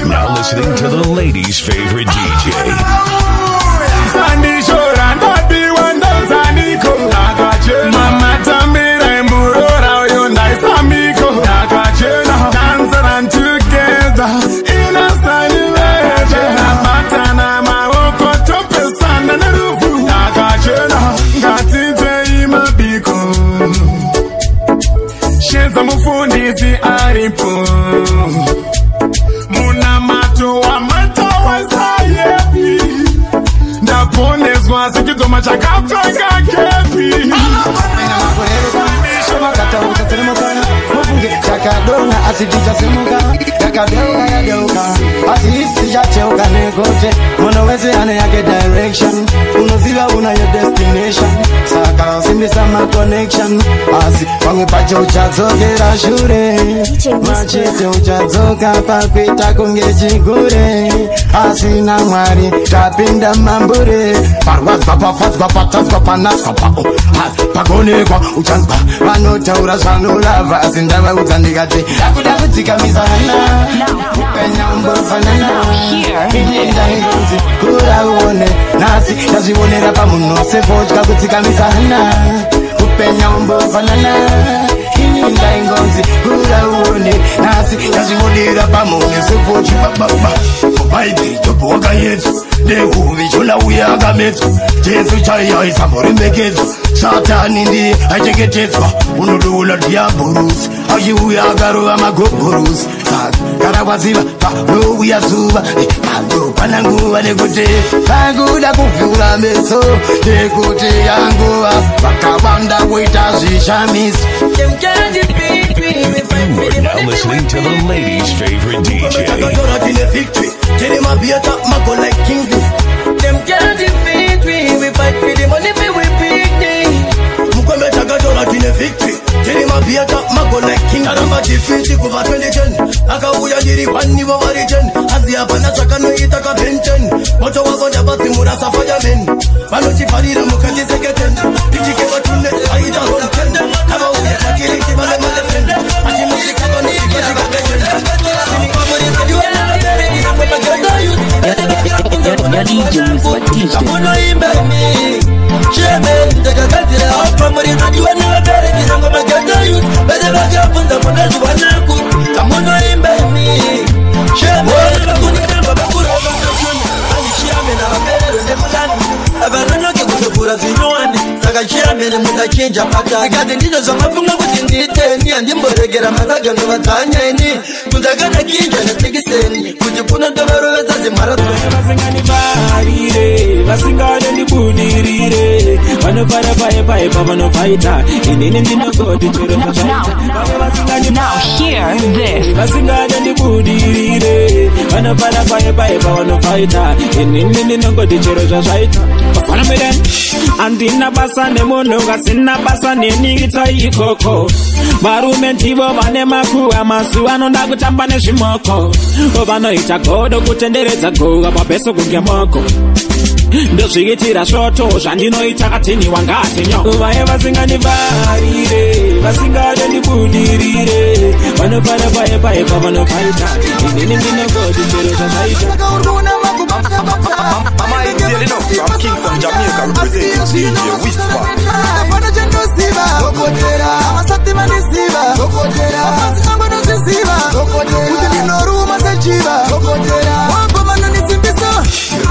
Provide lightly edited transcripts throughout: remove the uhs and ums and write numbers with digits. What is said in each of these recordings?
Now listening to the ladies' favorite DJ. Sandy Shore and Bobby Wonder Saniko. Mama Tamira and Burora, you nice amigo. Dancing and together in a sunny weather. Matana, my Oko Tope San and Rufu. Gatite Ima Biko. Sheza Mufundi si Aripo. Sikizoma chakapfeka kepi Chakadonga asitichasemuka Chakadonga yadeuka Asitichacheuka negote Monoweze ane yake direction Unoziva una your destination Saka simbi sama connection Asi wangu pacho uchazokera shure Machete uchazoka pakwita kungejigure Asi na mwari tapinda mambure Parwazwa pafazwa patazwa panazwa pagonekwa uchanzwa Vanotaura zvanolava asindava udzandikati Dakudakudzika mizana Upenya umbofanana Inenda ingozi kuraone Nasi tazvionera pamunhu sepotya kudzika mizana Upenya umbofanana Inenda ingozi kuraone Nasi tazvionera pamunhu sepotya Baby, topo wakayetu Dehuvi chola uyaga metu Jesu chaya isambori meketu Satani ndi achegetezwa Unudula diaborusi Ayi uyaga roa magogorusi Karawaziva, palo uyazuva Palo pananguwa nekute Paguda kufula meso Nekute yanguwa Wakawanda wita zishamisi We're now listening to the ladies' favorite DJ. Tell him I'll be a top mago like Kingsley. Them can't defeat me. We fight for the money, we pick me. Mukome Tagadola in a victory. Tell him I'll be a top mago like King. Aramba defeat you over 2010. Akauya diri one over region. Azia Panachaka no Itaka Benton. Moto Wagoda Batimura Safajamin. Manochi Farida Mukati Second. Did you give a tune? I eat a whole ten. Abauya Takiri Kimalefend. Ajimusi Kabani Your DJ is what teach them. Mene mutachinja pata Gade ndizo zamafunga kuti nditeni Andimboregera mazaga ndo vatanyeni Kuzagana kinja na tegiseni Kuti kuna ndovaro zazi marathon Vasingani varire Vasingane ndibudirire Vanofara pae pae pa vanofaita Inini ndinogoti chero Now hear this. Vasingane ndibudirire Vanofara pae pae pa vanofaita Inini ndinogoti chero zvaita Follow me then Andina basa nemonoga sina basa nenigita ikoko Varume ndivo vane makuwa masu anonda kutamba nezvimoko Vanoita godo kutenderedza goga pabeso kunge moko Ndozviitira svoto zvandinoita katini wangatinyo Vaye vasingani varire Vasingade ndibudirire Vanofara pae pae pa vanofaita Inini ndinogodi chero zvazvaita Mama is here enough from Kingston, Jamaica, representing DJ Whisper.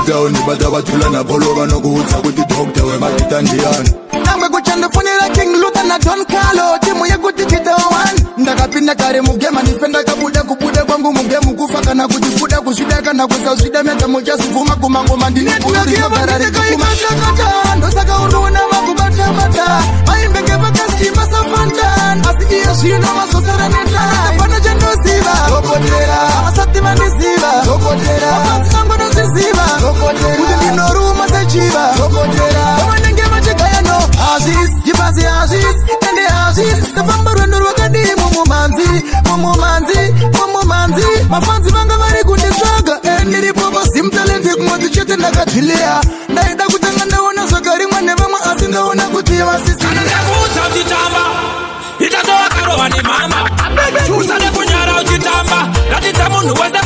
Down the bada batula na bolova no kuza with the doctor we makitandiana. Nangwe kuchandofonera King Luther na Don Carlo timu ya kutikita one. Ndakapinda kare mugema nifenda kabuda kubuda kwangu mugemu kufa kana kujifuda kushida kana kusaushida meta moja sivuma kumangoma ndini kuri magarari kumakata ndo saka uruna makubata mata aimbeke vakasi masafantan asiye shino masosara neta tapana jando siva kokotera amasati mandisiva kokotera asango no siva kokotera kuti noruma sechiva kokotera wanenge machekaya no Aziz yibasi Aziz ende Aziz tafamba ndo wakadi mumanzi mafanzi vanga vari kunditsvaga ndiri popo simtalente kumoti chete ndakadhilea ndaida kutanga ndaona zvakarimwa nevamwe asi ndaona kuti vasisina Itazoa karohani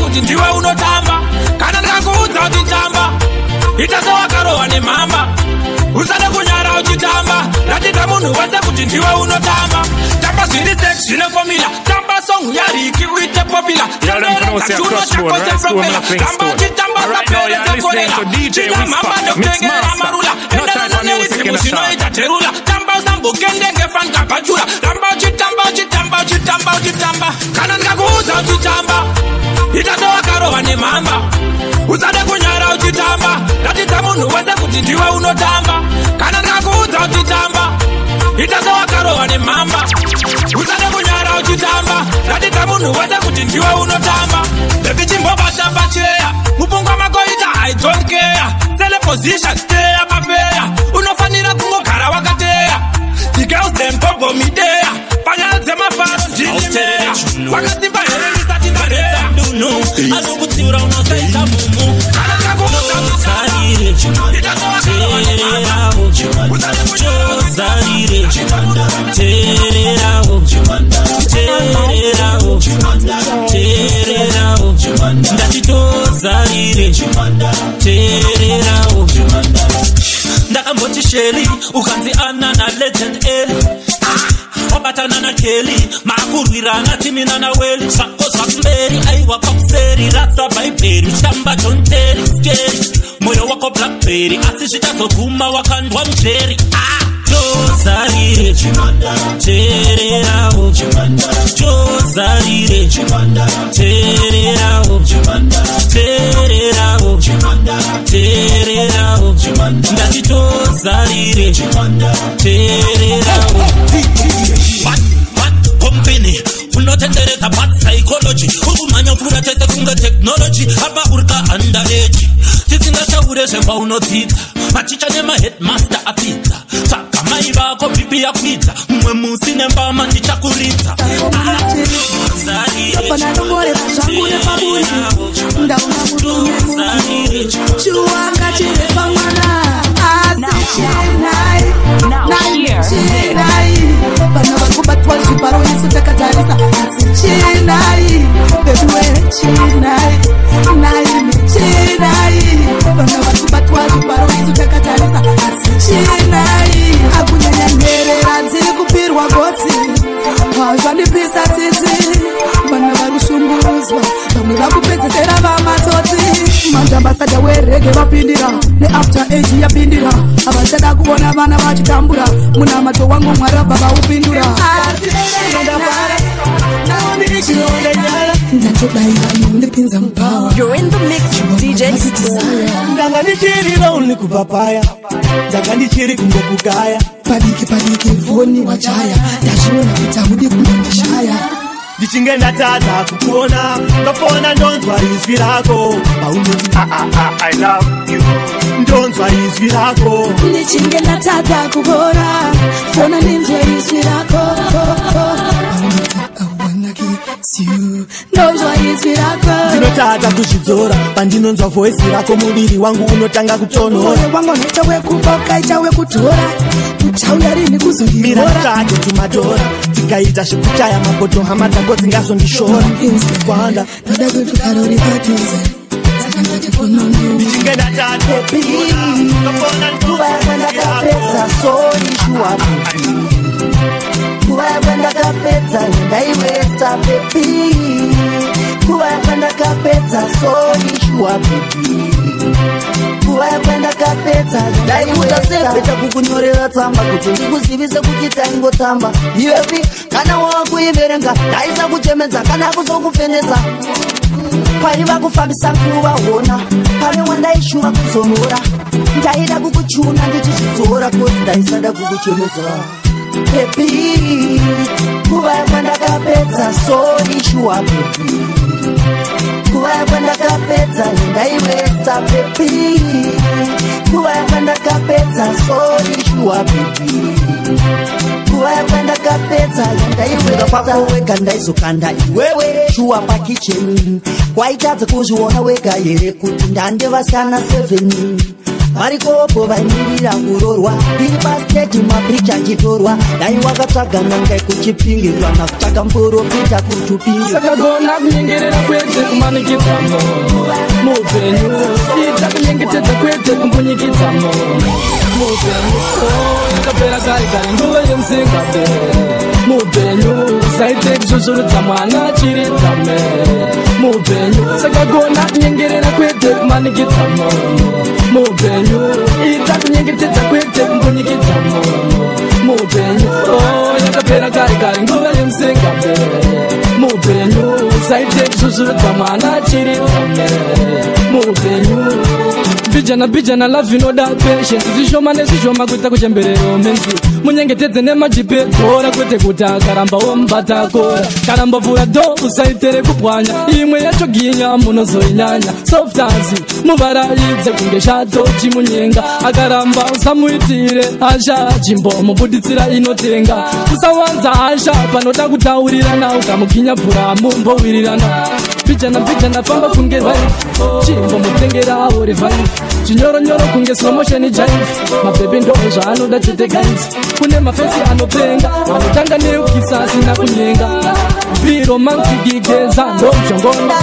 kuti ndiwe unotamba. Kana ndakakuudza kuti tamba, ita sewakarohwa nemhamba. Usade kunyara uchitamba, ratidza munhu wese kuti ndiwe unotamba. Tamba zviri sex zvine formula, tamba song yariki uite popular. Tenderedza chuno chako sepropela, tamba uchitamba sapere sekorela. Chida mhamba ndokutengera marula, enderana nerizmu zvinoita terula. Tamba usambokendenge fan kabachura, tamba uchitamba uchitamba uchitamba uchitamba. Kana ndikakuudza uchitamba, ita sewakarohwa nemhamba. Usade kunyara uchitamba, ratidza munhu wese kuti ndiwe unotamba. Kana ndakakuudza uchitamba, ita sewakarohwa nemhamba. Usade kunyara uchitamba, ratidza munhu wese kuti ndiwe unotamba. Baby chimbobata pacheya, mupungwa mako ita I don't care. Sele position, stay papeya, unofanira kungogara wakateya. The girls them bobo midea, panyaya dzemafaro ndinyemeya. Wakasimba here isati ndareya. Anokutsiura unosaisa mumu. Kana ndakakuudza uchitamba, ita sewakarohwa nemhamba. Usade kunyara uchitamba, tererawo, tererawo, tererawo, ndatitozarire, tererawo. Ndakamboti Shelly, ukanzi Anna na Legend Ellie. Wabatana na Kelly, makurwirana timina na Welly. Zvako zvakumberi, aiwa pakuseri, ratsa Bible, chitamba John Terry, scary. Moyo wako Blackberry, asi zvichazoguma wakandwa mujeri. Jozarire, tererawo, Jozarire, tererawo, tererawo, tererawo, ndatitozarire, tererawo. What company? Unotendereza bad psychology, ukumanya mvura tese kunge technology. Apa urika underage, tisingachaure zvepaunodzidza. Maticha nemaheadmaster apidza, tsvaga mai vako pipi yakwidza. Mumwe musi nembama ndichakuridza. Chiwanga chiri pamwana asi chinai chinai. Vana vakubatwa zvibharo isu takatarisa asi chinai. Bebiwe chinai nai chinai. Vana vakubatwa zvibharo isu takatarisa asi chinai. Akunyanya nherera dziri kupirwa gotsi, zvandipisa tsitsi. Vana varushungurudzwa, vamwe vakupedzesera vamatsotsi. Majambasada werege vapindira, neafter age yapindira. Havachada kuona vana vachitambura, munamato wangu mwarabva vaupindura. You're in the mix, DJ Desire. Ndanga ndichiri lonely kupapaya, ndanga ndichiri kungokugaya. Padiki padiki foni wachaya, ndazviona kuti hamudi kundondishaya. Ndichinge ndatadza kukuona, ndofona ndonzwa izwi rako. Paunoti I love you, ndonzwa izwi rako. Ndichinge ndatadza kukuona, fona ndinzwa izwi rako. Ndonzwa izwi rako. Ndinotadza kuzvidzora, pandinonzwa voice rako muviri wangu unotanga kutonhora. Moyo wangu unoita wekuboka, ita wekutora. Uchauya rini kuzondihora. Mira tsvake tumatora, tikaita zvekuchaya mapoto hama dzako dzingazondishora. Kwanda ndoda kuti karori padhuze, saka ndati kunomu. Ndichinge ndatadza kukuona, Nguva yakwandakapedza sori shuwa baby. Nguva yakwandakapedza ndaiwesta baby. Nguva yakwandakapedza sori shuwa baby. Nguva yakwandakapedza ndaiwesta. Beta kukunyorera tsamba kuti ndikuzivise kuti taingotamba. Iwepi kana wakuiverenga ndaisa kuchemedza kana kuzokufenesa. Kwari vakufambisa kuvaona, pane wandaishuva kuzonora. Ndaida kukuchuna ndichizvidzora kozi ndaisada kukuchemedza. Baby, nguva yakwandakapedza sori shuwa baby. Nguva yakwandakapedza ndaiwesta baby. Nguva yakwandakapedza sori shuwa baby. Nguva yakwandakapedza ndaiwesta pako wega ndaizokanda iwewe shuwa pakicheni. Waitadza kuzviona wega here kuti ndandevasana 7. varikopo vaindirira kurorwa tiri pastage mapicha achitorwa dai wakatsvaga nangai kuchipingirwa nakutsvaga mborofita kurutupiri sakagona kunyengerera kwete kumanikidzamo mupenyu ita kunyengetedza kwete kumbunyikidzamo mupenyu yakapera kare kare nguva yemzingabe mupenyu saite kushoshorodza mwana achiri dzame mupenyu sakagona kunyengerera kwete kumanikidzamo mupenyu ita kunyengetedza kwete kumbunyikidzamo mupenyu yakapera kare kare nguva yemzingabe mupenyu saite kushoshorodza mwana achiri dzame mupenyu bijana love inoda patience zvishoma nezvishoma kuita kuchemberero menzi munyengetedze nemajipe bhora kwete kuti akarambawo mubatakora karamba vura do usaitere kupwanya imwe yacho ginya munozoinyanya softansi muvaraidze kunge shato chimunyenga akaramba usamuitire hasha jimbo mubuditsira inotenga usawanza hasha panoda kutaurirana ukamuginya bhura mumbowirirana bijana famba kunge raife chimbo mutengerawo revaife chinyoronyoro kunge slomotion jive mabhebhe ndo zvaanoda chete guys kune mafesi anopenga anotanga neukisasi nakunyenga biro mankigigeza ndomshongonda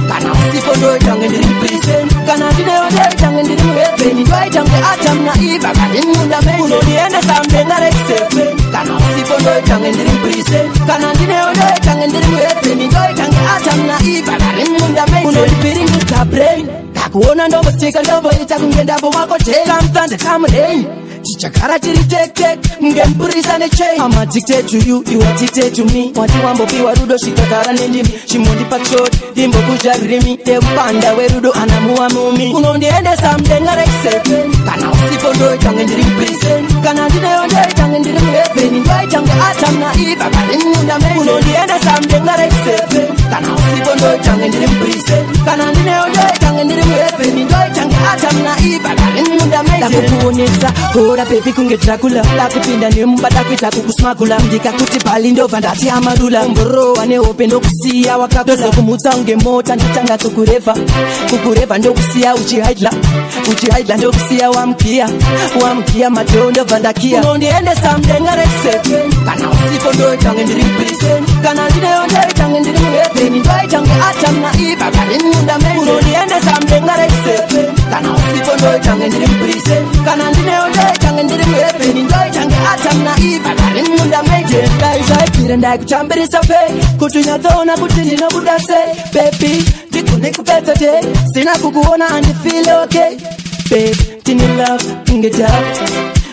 kana usipo ndoitange ndiri mprison kana ndineyodetange ndiri muheveni ndoitange atamna iva kadimunda mende unondiendesa mdengarekiseven kana usipo ndoitange ndiri mprison kana ndineyodetange ndiri muheveni ndoitange atamna iva kadimunda mende unondipiringidza brain kakuona ndombotika ndomboita kunge ndambo wako tela mtande kamudeni tichagara tiri tek ngempurisa nechain I'm addicted to you, you addicted to me wati wambopiwa rudo shikagara nendimi chimondipa choti dimbokujaririmi tempanda werudo anamuwa mumi unondiendesa mdengarekiseven kana usipo ndoitange ndiri mprison kana ndineyo ndoitange ndiri muheveni ndoitange atamna iva karimunda mende unondiendesa mdengarekiseven kana usipo ndoitange ndiri mprison kana ndineyo ndoitange ndiri muheveni ndoitange atamna iva karimunda mende ndakukuonesa bora baby kunge Dracula lakupinda nemubata kuita kukusmagula ndikakuti bali ndobva ndati amarula mborowa nehope ndokusiya wakakoza kumutsa unge mota nditanga kukureva ndokusiya uchihaidla ndokusiya wamkiya madhoo ndobva ndakiya unondiendesa mdengarekiseven kana usipo ndoitange ndiri mprison kana ndineyo ndoitange ndiri muheveni ndoitange atamna iva karimunda mende unondiendesa mdengarekiseven kana usipo ndoitange ndiri mprison kana ndineyo ndoitange ndiri muheveni ndoitange atamna iva karimunda mende ndaizvaipire ndaikutambirisa pei kuti unyatsoona kuti ndinobuda sei baby ndigone kupedza te sina kukuona andifeel okay babe tini love ingedaf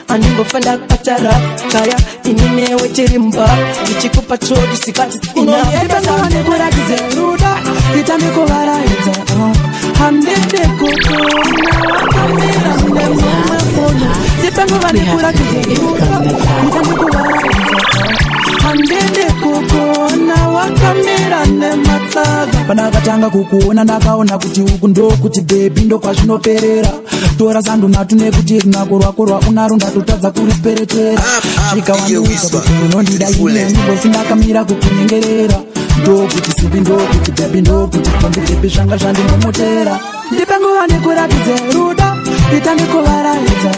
andingofanda kupatara kaya ininewe tiri mba ndichikupa chodi sikati unondiendesaanekorakize ruda itandikuvaraidza handendekokona wakamira ndemamakono tipenguvanekurakize ruda itandikuvaraidza handendekokona wakamira nematsaga panakatanga kukuona ndakaona kuti uku ndokuti bebi ndokwazvinoperera tora sandu natu nekuti runako rwako rwaunaro ndatotadza kurisperetera zvikawanduza kuti unondida ine ndimbofi ndakamira kukunyengerera ndokuti simbi ndokuti bebi ndokuti kombirepi zvanga zvandingomotera ndipenguva ndikuratidze ruda itandikuvaraidza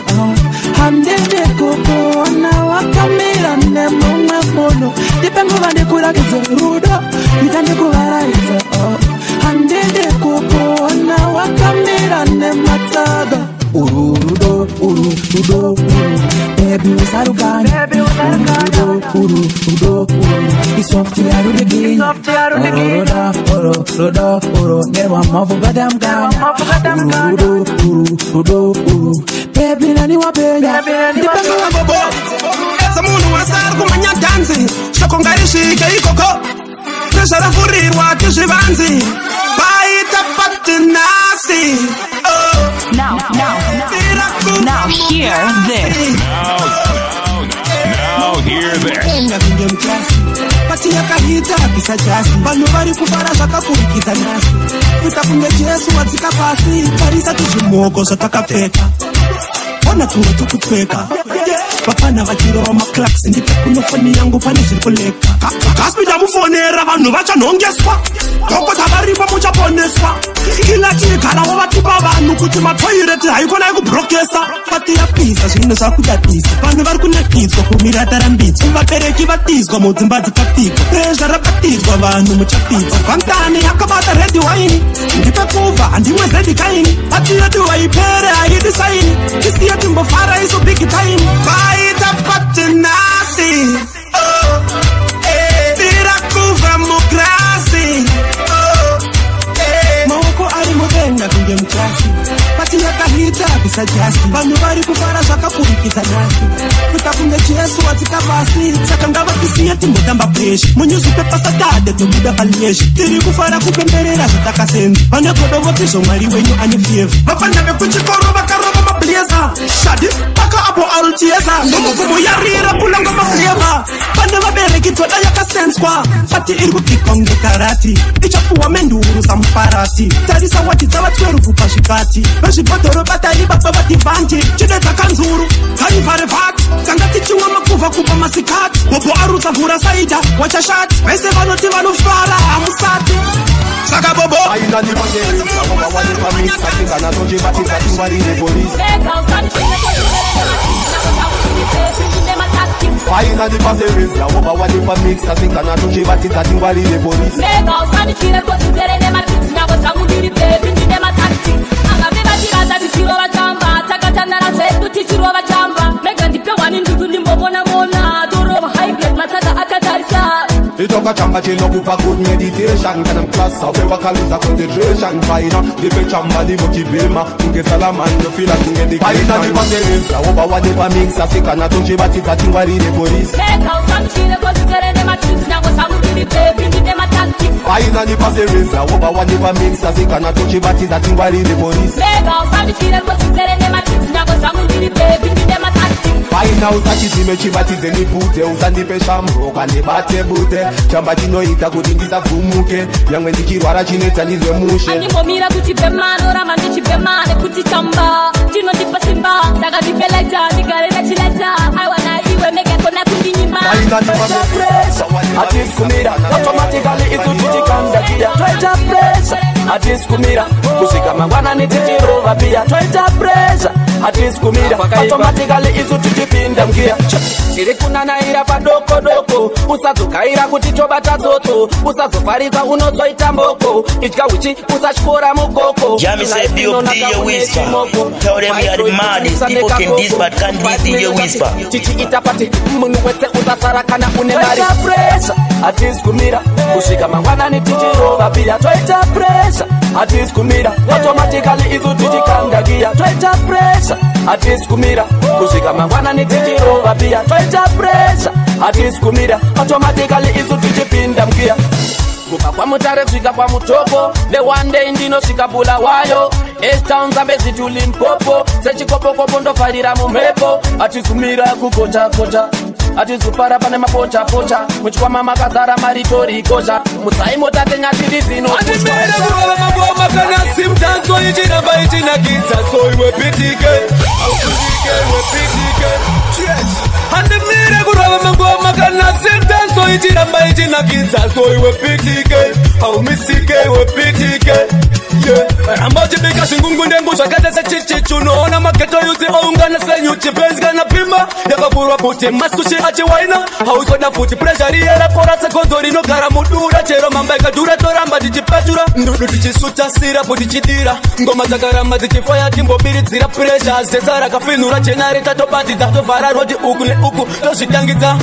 handendekokona wakamira nemumwe muno ndipenguva ndikuratidze ruda itandikuvaraidza handendekokona wakamira nematsaga urudo baby usarukani urudo isoftware rudegini oro newa mavugadamkanya urudo baby nani wapenya eza munhu wasari kumanya danzi shoko ngarisvike ikoko nezvarafurirwa tizvivanzi paita patinasi Now hear this. Now hear this. pati yakaita pisa jasi vanhu vari kufara zvakapfurikidza nhasi kuita kunge jesu wadzika pasi tarisa tuzvimoko zvatakapfeka ona tumwe tukupfeka vapana vachirova maclax ndipe kunofoni yangu pane zviri kuleka kaspi ndamufonera vanhu vachanhongeswa Dokota varipo muchaponeswa ila chigara wavatipa vanhu kuti matoireti haikona yekubrokesa vatiyapisa zvinhu zvakudadisa vanhu vari kunakidzwa kumira tarambidzwa vabereki vatizwa mudzimba dzikapigwa prezva rabatidzwa vanhu muchapidza gwantani yakabata redi waini ndipekubva handimwe zedi kaini vatiyeti waipere haidi saini isiye timbofara iso bigi taini vaita patenasi tirakuva mugrasi maoko ari muvenga kunge muchasi patiyakahita bisa jasi vanhu vari kufara zvakakurikidza nhasi kuta kunge jesu wadzika pasi saka ngavatisiye timbotamba pleshi munyuzipepa satade tobuda palyeshi tiri kufara kupemberera zvatakasenza vane godo votizvo mwari wenyu ane fevha vafana vekuchikoro vakarova mableza shadi paka apo altiesa ndomukumuyarira kulanga mafleva vane vabereki toda yakasenswa fati iri kupikwa ngekarati ichapuwa menduru samuparati tarisa wati dzava 12 pazvikati vezvibhodhoro batari baba vativanti chide dzakanzuru dzaivarevhati tanga tichimwa makuvha kubva masikati bobo arutsa vhura saita wachashati vese vanoti vanofara hamusati saka bobo Faina di pasereza, oba wadi pa mix, asinga na tuji bati tati ngwali de police. Mega usani chile kwa sizere de marfix, na kwa changu diri pepi, njide matati. Anga viva chirata tichiro wa chamba, takatanda na zetu tichiro wa chamba. Mega ndipe wani ndugu nimbobona mona, duro wa high grade, matata akatarisa. Itoka chamba chino kupa good meditation, kanam class, upewa kaluza concentration. Faina, dipe chamba di mokibema, unge salaman, no fila kunge di faina di pasereza, oba wadi pa mix, asinga na tuji bati tati ngwali de police. Mega usani chile kwa sizere de marfix, na kwa changu diri pepi, njide matati. Faina di pasereza, oba wadi pa mix, asinga na tuji bati tati ngwali de police. Mega usani chile kwa sizere de marfix, na kwa changu diri pepi, njide matati. Faina usachizime chibatize nipute, uzandipe shamro kane bate bute. Chamba chinoita kuti ndisavhumuke, nyangwe ndichirwara chineta ndizwe mushe. Andingomira kuti bemano rama ndichibemane kuti chamba chinondipa simba, saka ndipeleta ndigare ndachileta. Aiwana iwe mege kona kundinyima. Atiskumira, automatically izutichikanda kia. Twaita pressure, atiskumira, kusika mangwana nitichirova pia. Twaita pressure, atiskumira, automatically izutichipinda mkia. Chiri kunanaira padoko doko, usazokaira kuti tobata zoto, usazofariza unozoita mboko, ichika uchi usachikora mukoko. Jami said DJ Whisper. Tell them you are the maddest. People can this but can't beat DJ Whisper. Chichi itapati, munu wese utasara kana unemari. Twaita pressure, atiskumira, kusika mangwana nitichirova pia. Twaita pressure, atiskumira, automatically izutichikanda kia. Twaita pressure, atiskumira, kusika mangwana nitichirova pia. Twaita pressure, atiskumira, automatically izutichipinda mkia. Kupa kwa mutare fika kwa mutoko, the one day ndino shika bula wayo. S-Town zambezi tulimpopo, sechi kopo kopo ndo farira mumepo. Atiskumira kukocha kocha, atisufara pane mapocha pocha, mchukwa mama kazara maritori kocha. Mutai motate nyatiri zino kushwa. Atimere kurola maboma kana simtanzo ichiramba ichinakiza. So iwe pitike, au kutike, iwe pitike. Atimere kurola maboma kana simtanzo ichiramba ichinakiza. So iwe pitike, au misike, iwe pitike. Ambaji bika shingungu ndengu shakata sa chichichu. Noona maketo yuzi oungana senyu chipenzi kana pima. Yaka kurwa puti masushi achi waina. Hausoda futi pressure yera kora se kodori no gara mudura. Chero mambaika dura toramba dichipatura. Ndudu dichisuta sira poti chidira. Ngoma za garamba dichifaya timbo biri zira pressure. Zezara kafinura chenari tato bati zato vara rodi ukule uku toshitangiza.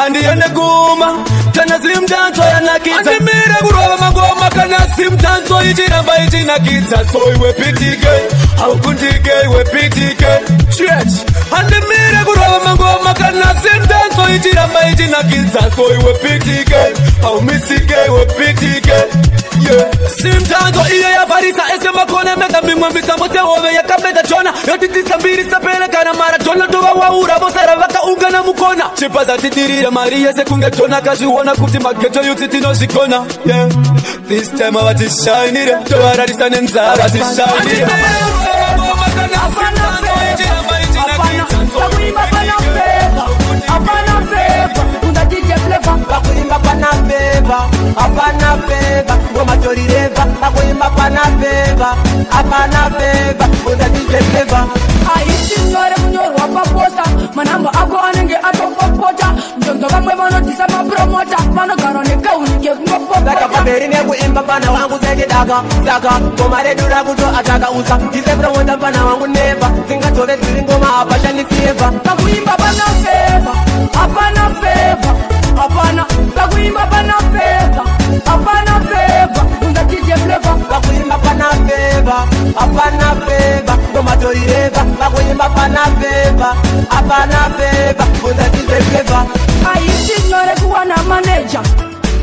Andi yene guma kana simtanzo ya nakiza. Andi mire kurwa magoma kana simtanzo ichiramba ichinakiza. So iwe pitike, au kundike iwe pitike. Andi mire kurwa magoma kana simtanzo ichiramba ichinakiza. So iwe pitike, au misike iwe pitike. Simtanzo iye ya varisa ese makone meka mimwe misambo se ove ya kameda chona. Yoti tisambiri sapele kana maratona. Towa waura bosara waka unga na mukona. Chipaza tidirira maria se kunga chona. Kashi wana kuti maketo yuti tino shikona. This time I want to shine it. Towa radisa nenza wati shine it. Apana feva, ngoma flavor, apana flavor, uza DJ flavor. Aisi nyore munyorwa paposta, manamba ako anenge atopopota. Mjonzo kamwe vanotisa mapromota, vanogara nekaunike kumapopota. Zaka paberi nekuimba pana wangu seke daga, zaka komare dura kuto ataka usa. Jise promota pana wangu neva, zinga tove ziringoma hapa shani flavor. Pakuimba pana flavor, apana flavor, apana. Pakuimba pana flavor, apana flavor, uza DJ flavor. Pakuimba pana flavor, apana flavor, tomato ireva. Pakuimba pana flavor, apana flavor, uza DJ flavor. Aisi nyore kuwa na manager,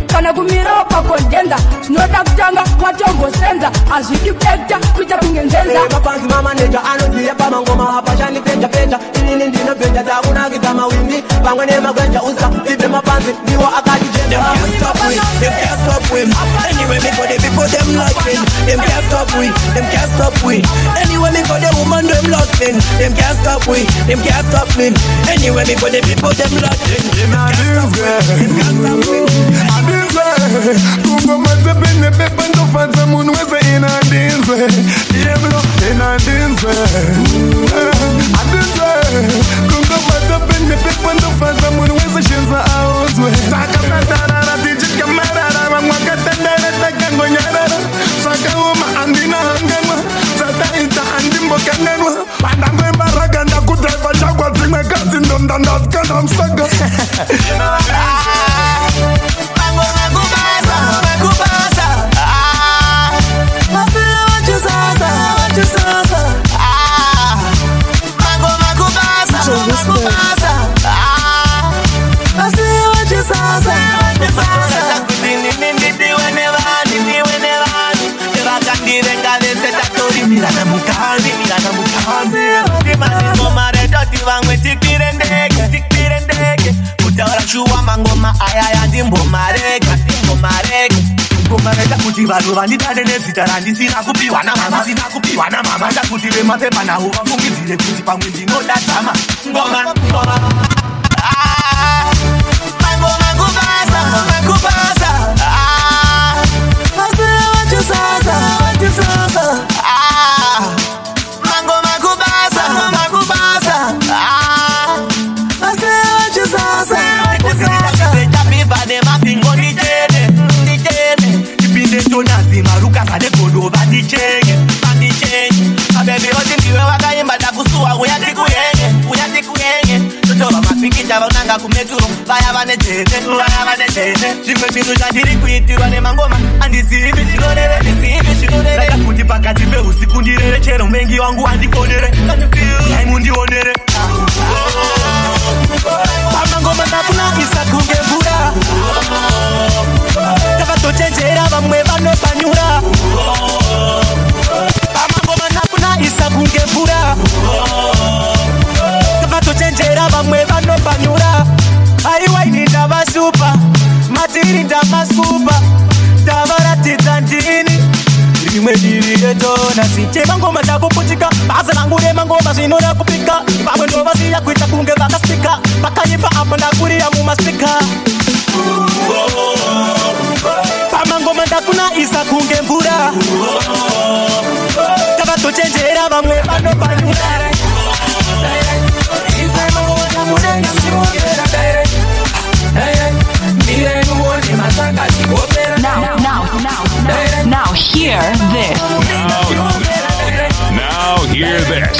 kana kumira pa kondenza. Sinoda kutanga matongo senza, azidi kekta kuita kungenzenza. Mapanzi mama neja anoziya pa mangoma hapa shani peja peja. Ini ndino peja takuna kita mawindi, pangwe ne magwenja usa, ibe mapanzi niwa akati jenda. Them can't stop we, them can't stop we. Anyway me go the people them like them can't stop we, them can't stop we. Anyway me go the woman them locked in, them can't stop we, them can't stop me. Anyway me go the people them locked in, them can't stop we. Kungo mazepene pepa ndo fanza munu wese inandinzwe. Yemlo inandinzwe. Andinzwe. Kungo mazepene pepa ndo fanza munu wese shenza auzwe. Saka satarara dijit kamarara mamwaka tandara takango nyarara. Saka uma andina hanganwa. Sata ita andimbo kanganwa. Pandangwe mbaraga ndakudaiva chakwa zingwe kazi ndo ndandazika msaga. Mangoma ayaya ndimbomareka kuti vanhu vandidane nezita randisina kupiwa namama ndakuti vemapepa nawo vafungidzire kuti pamwe ndinoda dzama ngoma vananga kumeturo vaya vanetete zvimwe zvinhu zvandiri kuitirwa nemangoma handizivi zvinorere kuti pakati peusiku ndirere chero mengi wangu andikonere aimundionere pamangoma ndakunakisa kunge mvura tavatochenjera vamwe vanopanyura pamangoma ndakunakisa kunge mvura tavatochenjera vamwe vanopanyura aiwaini ndavasupa matiri ndamaskupa tavaratidza ndini rimwe diri retona sichemangoma ndakuputika basa rangu remangoma zvinoda kupika vamwe ndovasiya kuita kunge vakasika vakaipa apo ndakurira mumaspika pamangoma ndakunaisa kunge mvura tavatochenjera vamwe vanopanyura Now hear this. Now hear this.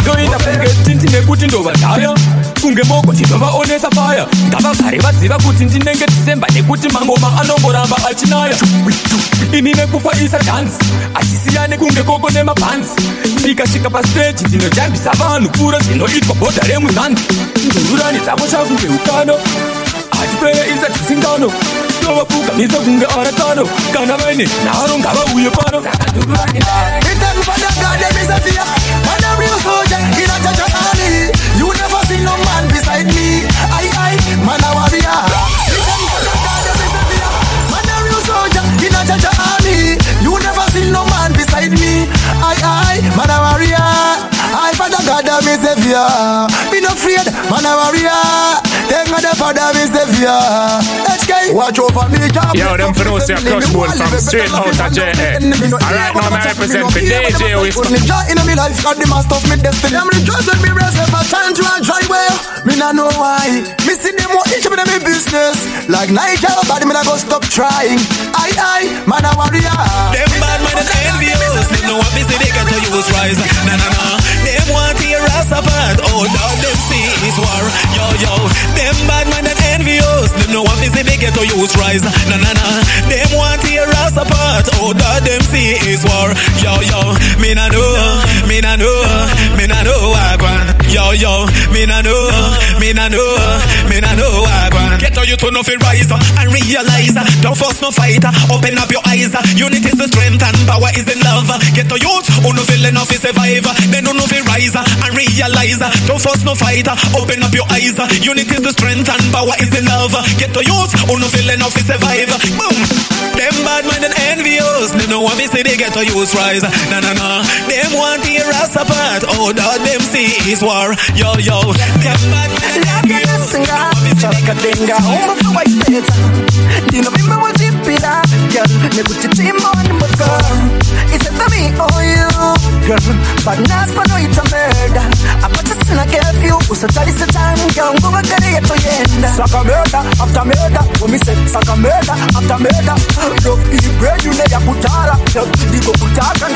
Ndoita kunge tinti nekuti ndovadhaya kunge moko ndinovaonesa faya ngavagare vaziva kuti ndinenge December nekuti mangoma anongoramba achinaya ini nekufaisa dhansi achisiyane kunge koko nemabhanzi ndikasvika pastage ndinojambisa vanhu pfuura zvinoitwa bhodha remuzanzi ndorurani dzavo chakunge utano hatipere isadzisingano tovapugamisa kunge aratano kana vaine nharo ngavauye pano You never see no man beside me. I, man a warrior. Man a real soldier in a Jaja army. You never see no man beside me. I, man a warrior. I Father God me savior. Be no afraid, man a warrior. Then God Father, me Savior. Watch over me, God. Yo, them for no say a crush bone from straight out of JA. Alright, now I represent for DJ Whisper. Me joy in my life, God the master of me destiny. I'm rejoicing me rest every time to enjoy well. Me not know why. Me see them more each of them in business. Like Nigel, but me not go stop trying. I, man a warrior. Them bad man is envious. Them no one busy they get to use rise. Nah. Them want to hear us apart. Oh, now them see is war. Yo. Them bad man is envious. Them no one busy they get to use rise. Nah. Them want to hear us apart. Oh, now them see is war. Yo. Me nah know what one. Yo. Me nah know what one. Get to you to know fi rise and realize. Don't force no fight. Open up your eyes. Unity is the strength and power is in love. Get to youth who no feel enough to survive. Then who no feel rise and realize. Don't force no fight. Open up your eyes. Unity is the strength and power is in love. Get to youth who no feel enough to survive. Boom. Them bad man and envious. They know what we say they get to use rise. Nah. Them want to hear us apart. Oh, that them see is war. Yo. Them bad man and envious. Chakadenga, home of the white pizza. You know, remember what you put up, girl. Me put your team on the motor. It's a me or you, girl. But not for no, it's a murder. I put this in a curfew. So tell us the time, girl. Go back to the end. Saka murder after murder. When me say saka murder after murder. Love is bread, you need a kutara. Girl, diko kutaka.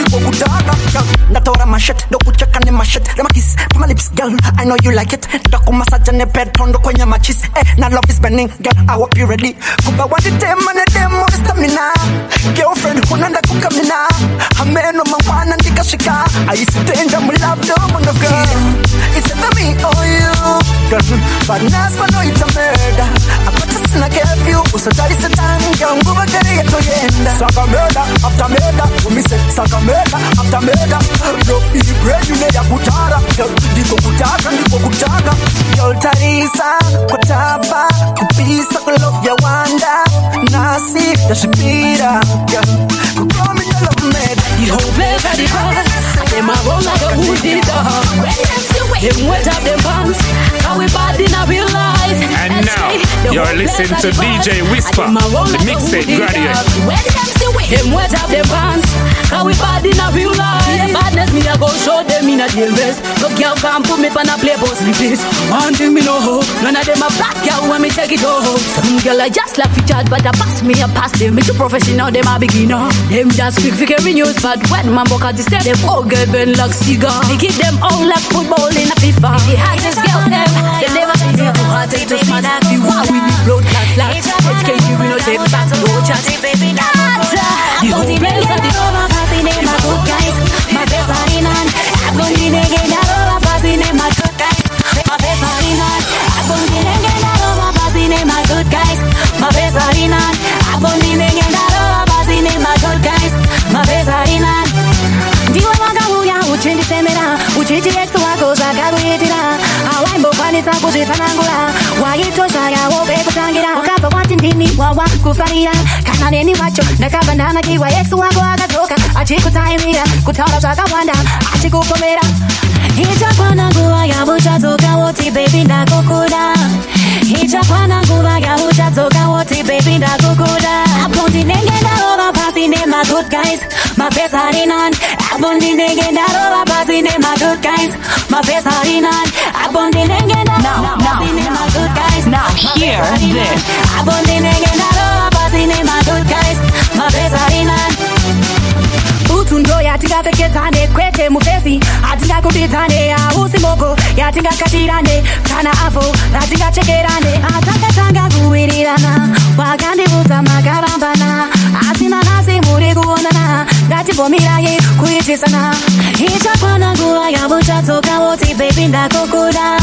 Natora my shit, do kuchaka ni my shit. Let my kiss, my lips, girl. I know you like it. Dako massage and a bed pound kwenye machis. Now love is burning, girl. I hope you ready. Kuba what the them and the them more stamina. Girlfriend, kunanda kukamina. Ameno mwana ndika shika. I used to danger, my love, no man of girl. It's a me or you, girl. But now I know it's a murder. I put this in a curfew. So that is the time, girl. Go back to the end. Saka murder after murder. When me say saka murder after murder. Love is bread, you need a kutara. Girl, diko kutaka. Girl, Teresa, kutaba, kupisa, love ya wanda. Nasi, yashipira. Girl, kukomi na love med. You better the boss. Them a roll like a hoodie dog. Them wet up them pants. How we bad in a real life. And now, you're listening to DJ Whisper, the mixtape graduate. Them wet up them pants. How we bad in a real life. Badness me a go show them in a jail vest. No girl can't put me on a playboy like this. One thing me know, none of them a black girl when me take it over. Some girl I just like featured, but I pass me a pass them. Me too professional, them a beginner. Them just quick carry news, but when man walk out the step, them all get bent like cigar. They keep them all like football in a FIFA. The hottest girl them, they never see them. I take to smart, you want we need road class like. Education we no take back, no chat. You whole place are the over passing in my good guys. My best are in hand. I'm going to get that over passing in my good guys. My best are in hand. I'm going to get that over passing in my good guys. My best are in hand. I'm going to get that over passing in my good guys. My best are in hand. Ndiwa wanga uya uchindi temera. Uchiti exo wako zaka kuitira. Hawaimbo kwanisa kujitanangula. Waitosha ya wobe kutangira. Wakapa watindini wawa kufarira. Kana neni wacho nakabandana kiwa exo wako akatoka. Achikutaimira kutala zaka wanda. Achikukomera. Hichakwana nguwa ya uchatoka woti baby ndakukuda. Hichakwana nguwa ya uchatoka woti baby ndakukuda. Aponti nengenda over passing in my good guys. My face are in hand. Aponti nengenda over passing in my good guys. My face are in hand. Aponti nengenda over passing in my good guys. Now hear this. Aponti nengenda over passing in my good guys. My face are in hand. Utundo yatinga feketane kwete mufesi atinga kupitane ya usimoko yatinga katirane kana afo yatinga chekerane atakatanga kuwirirana wakandi utamakarambana asina nasi muri kuonana ngati bomiraye kuitisana hichakwana nguva ya uchatoka woti baby ndakukuda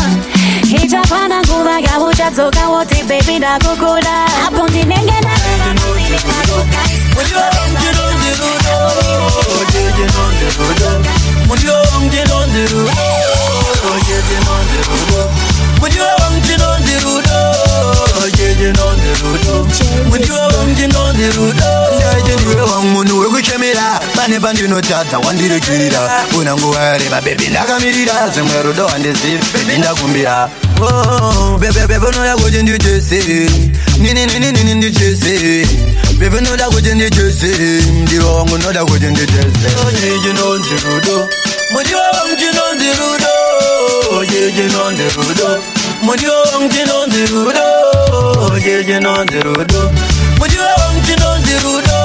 hichakwana nguva ya uchatoka woti baby ndakukuda apo ndinengena pandinotadza wandirekirira una nguva yareba bebi ndakamirira zvimwe rudo handizivi bebi ndakumbira bebe noda kuti ndijese nini ndijese bebe noda kuti ndijese ndiro wangu noda kuti ndijese chinonzi rudo mudiwa wangu chinonzi rudo chinonzi rudo mudiwa wangu chinonzi rudo chinonzi rudo mudiwa wangu chinonzi rudo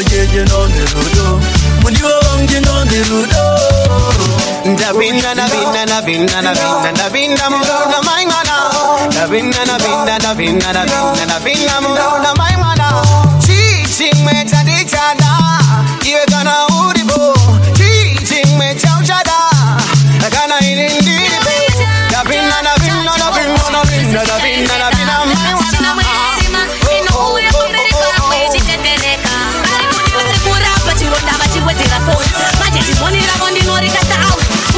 chinonzi rudo mudiwa wangu chinonzi rudo Nabinda muruna maimana Nabinda muruna maimana Cheating me tadichada Iwe kana uribo Cheating me chauchada Kana irindiribo Nabinda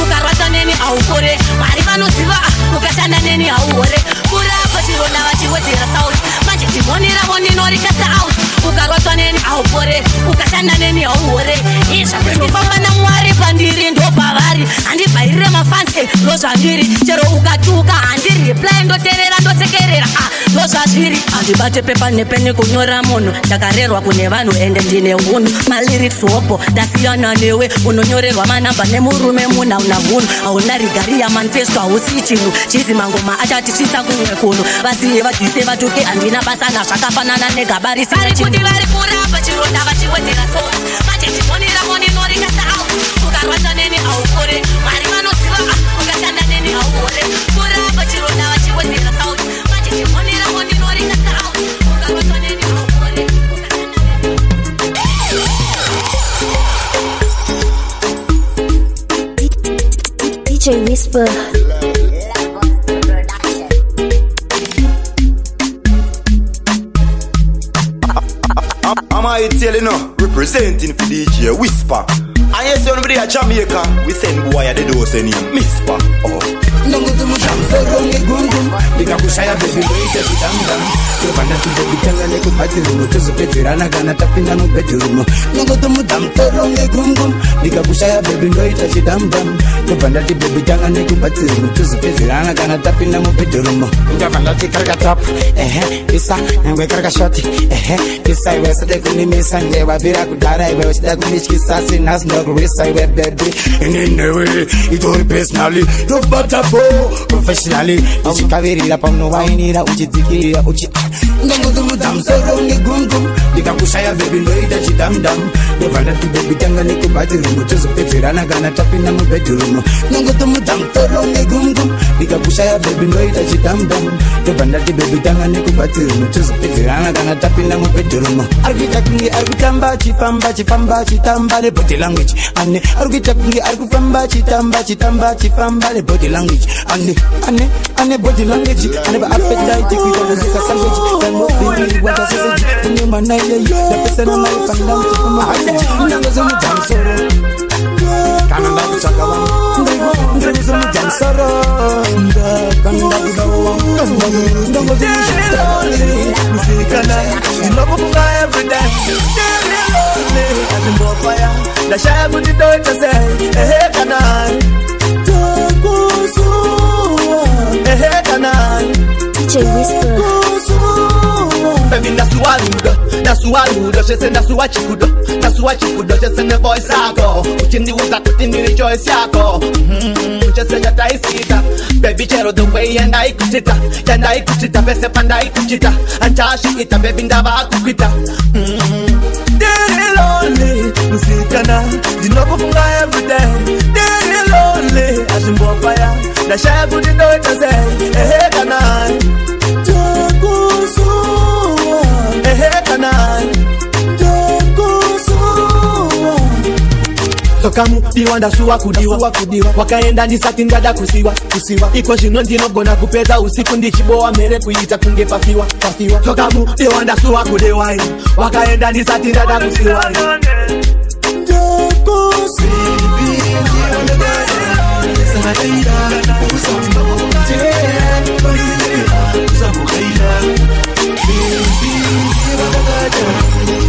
ukarwata neni aukore mari vanoziva ukashanda neni auore kurapa chironda vachiwedzera sauri manje timonera voninorichasa out ukarwata neni aukore ukashanda neni auore izvakundifamba namwari pandiri ndopavari handibhairire mafanse ndozvandiri chero ukatuka handireply ndoterera ndosekerera ndozvazviri handibate pepa nepeni kunyora munhu ndakarerwa kune vanhu ende ndine hunhu malyrics hopo ndasiyana newe unonyorerwa manamba nemurume muna una hunhu hauna rigari yamanifesto hausi chinhu chizi mangoma achatichisa kumwe kunhu vasiye vadhise vatuke handina basa nazvakafanana negaba risikuti vari kurapa chironda vachiwedzera sori manje timonera moninorichasa out ukarwata neni aukore mari vanoziva ukashanda neni auore kurapa chironda vachiwedzera sauri manje timonera moninorichasa out ukarwata neni aukore DJ Whisper. I tell you now, representing for DJ Whisper. And yes, somebody at Jamaica, we send boy at the door saying Mispa. ndikakushaya bebi ndoite kutanga topanda tudobitanga nekubhatirumo tozopedzerana kana tapinda mubhedhurumo nongotomudza mutoro ngegumgum ndikakushaya bebi ndoita chidamdam topanda tibebitanga nekubhatirumo tozopedzerana kana tapinda mubhedhurumo ndapanda tikarakatap isa nangwe karakashoti isa iwe sade kunimisa ngevavira kudhara iwe uchida kunityisa sinhasi ndokurwisa iwe bebi inenewe itori personally tobatapo professionally uchikavirira paunowainira uchidzikirira uchi ndongotomudza musoro ngegumgum ndikakushaya bebi ndoita chidamdam ndobvanda tibebi tanga nekubhatirumo tozopedzerana kana tapinda mubhedhurumo ndongotomudza musoro ngegumgum ndikakushaya bebi ndoita chidamdam ndobvanda tibebi tanga nekubhatirumo tozopedzerana kana tapinda mubhedhurumo arikuita kunge arikutamba chifamba chitamba nebody language ane arikuita kunge arikufamba chitamba nebody language ane body language ane ba appetite kuita sandwich then what baby what a sausage kune mana ile the person on my panda mchukuma ndangozo mtamsoro kana ndakuchaka wangu ndangozo mtamsoro ndakanda kudawa ndangozo msikana ndinokufunga every day azimbofaya ndashaya kuti toita sei kana DJ Whisper. Baby, ndasuwaludo chese ndasuwachikudo chese ne voice yako uchindiuza kuti ndiri choice yako chese yataisika baby chero the way yandaikuchita pese pandaikuchita anchashiita baby ndavakukwita Diri lonely musikana ndinokufunga everyday Diri lonely azimbofaya ndashaya kuti ndoita sei kana Tokamu diwa ndasuwa kudiwa wakaenda ndisati ndada kusiwa iko zvino ndinogona kupedza usiku ndichibowa mere kuita kunge pafiwa Tokamu diwa ndasuwa kudiwa wakaenda ndisati ndada kusiwa